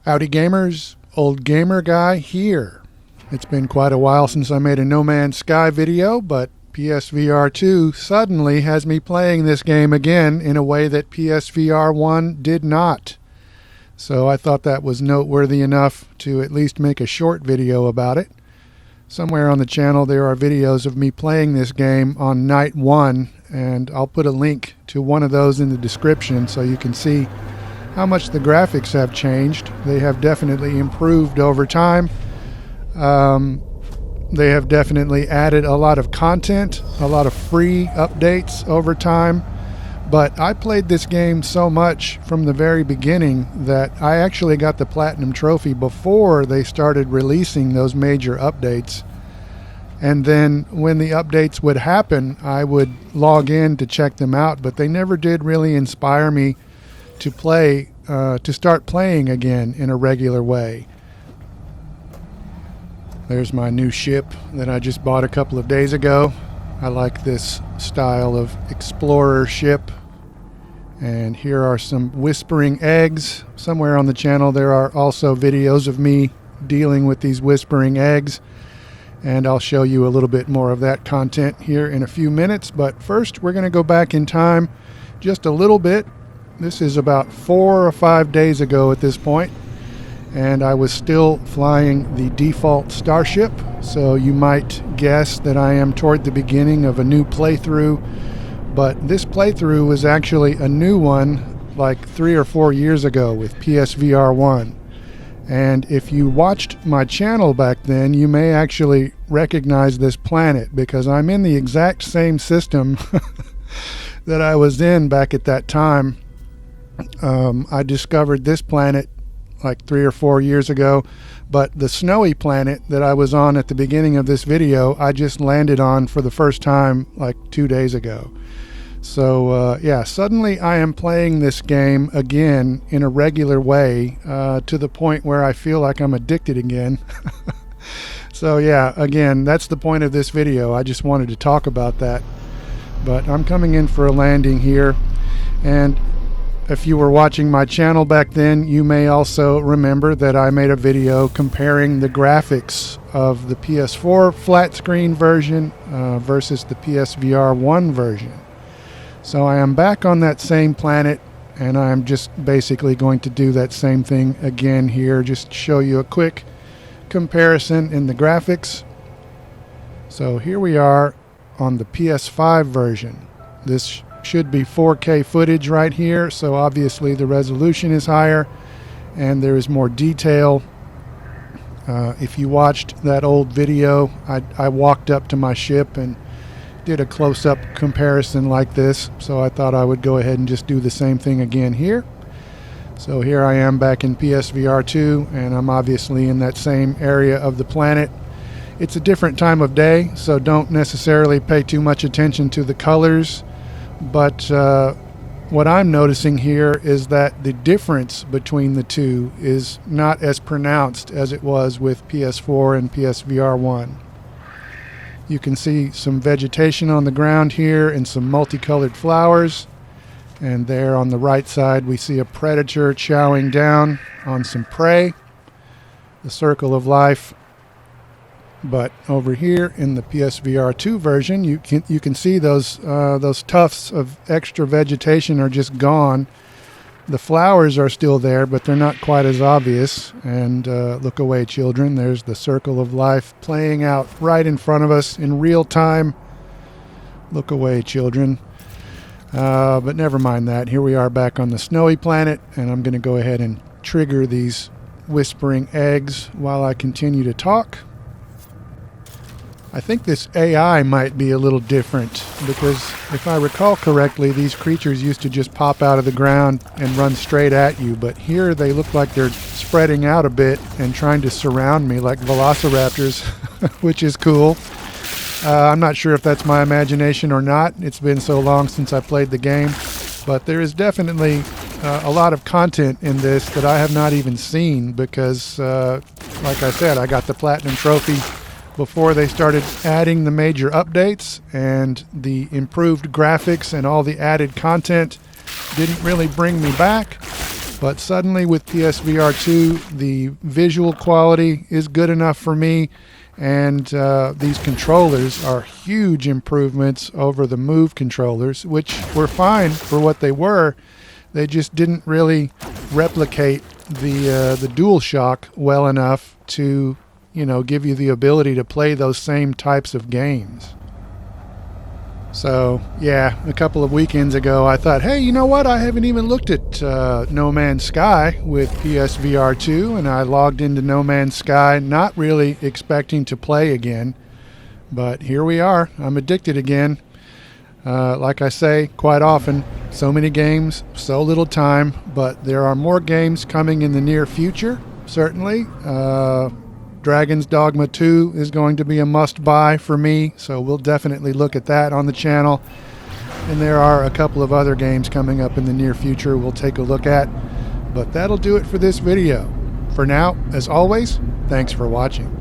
Howdy gamers, old gamer guy here. It's been quite a while since I made a No Man's Sky video, but PSVR2 suddenly has me playing this game again in a way that PSVR1 did not. So I thought that was noteworthy enough to at least make a short video about it. Somewhere on the channel there are videos of me playing this game on night 1, and I'll put a link to one of those in the description so you can see how much the graphics have changed. They have definitely improved over time. They have definitely added a lot of content, a lot of free updates over time. But I played this game so much from the very beginning that I actually got the Platinum Trophy before they started releasing those major updates. And then when the updates would happen, I would log in to check them out, but they never did really inspire me to play, to start playing again in a regular way. There's my new ship that I just bought a couple of days ago. I like this style of explorer ship. And here are some whispering eggs. Somewhere on the channel there are also videos of me dealing with these whispering eggs. And I'll show you a little bit more of that content here in a few minutes. But first we're going to go back in time just a little bit. This is about 4 or 5 days ago at this point, and I was still flying the default starship, so you might guess that I am toward the beginning of a new playthrough, but this playthrough was actually a new one like 3 or 4 years ago with PSVR1. And if you watched my channel back then, you may actually recognize this planet because I'm in the exact same system that I was in back at that time. I discovered this planet like 3 or 4 years ago, but the snowy planet that I was on at the beginning of this video, I just landed on for the first time like 2 days ago. So yeah, suddenly I am playing this game again in a regular way, to the point where I feel like I'm addicted again. So yeah, again, that's the point of this video. I just wanted to talk about that. But I'm coming in for a landing here, and if you were watching my channel back then, you may also remember that I made a video comparing the graphics of the PS4 flat screen version versus the PSVR1 version. So I am back on that same planet, and I'm just basically going to do that same thing again here, just show you a quick comparison in the graphics. So here we are on the PS5 version. This should be 4K footage right here, so obviously the resolution is higher and there is more detail. If you watched that old video, I walked up to my ship and did a close-up comparison like this, so I thought I would go ahead and just do the same thing again here. So here I am back in PSVR2, and I'm obviously in that same area of the planet. It's a different time of day, so don't necessarily pay too much attention to the colors. But what I'm noticing here is that the difference between the two is not as pronounced as it was with PS4 and PSVR1. You can see some vegetation on the ground here and some multicolored flowers. And there on the right side we see a predator chowing down on some prey. The circle of life. But over here in the PSVR2 version, you can see those tufts of extra vegetation are just gone. The flowers are still there, but they're not quite as obvious. And look away, children. There's the circle of life playing out right in front of us in real time. Look away, children. But never mind that. Here we are back on the snowy planet, and I'm going to go ahead and trigger these whispering eggs while I continue to talk. I think this AI might be a little different because if I recall correctly, these creatures used to just pop out of the ground and run straight at you, but here they look like they're spreading out a bit and trying to surround me like velociraptors, which is cool. I'm not sure if that's my imagination or not. It's been so long since I played the game, but there is definitely a lot of content in this that I have not even seen because, like I said, I got the Platinum Trophy before they started adding the major updates, and the improved graphics and all the added content didn't really bring me back. But suddenly with PSVR2, the visual quality is good enough for me, and these controllers are huge improvements over the Move controllers, which were fine for what they were. They just didn't really replicate the DualShock well enough to, give you the ability to play those same types of games. So, yeah, a couple of weekends ago, I thought, hey, you know what? I haven't even looked at No Man's Sky with PSVR2, and I logged into No Man's Sky, not really expecting to play again. But here we are. I'm addicted again. Like I say quite often, so many games, so little time, but there are more games coming in the near future, certainly. Dragon's Dogma 2 is going to be a must-buy for me, so we'll definitely look at that on the channel. And there are a couple of other games coming up in the near future we'll take a look at. But that'll do it for this video. For now, as always, thanks for watching.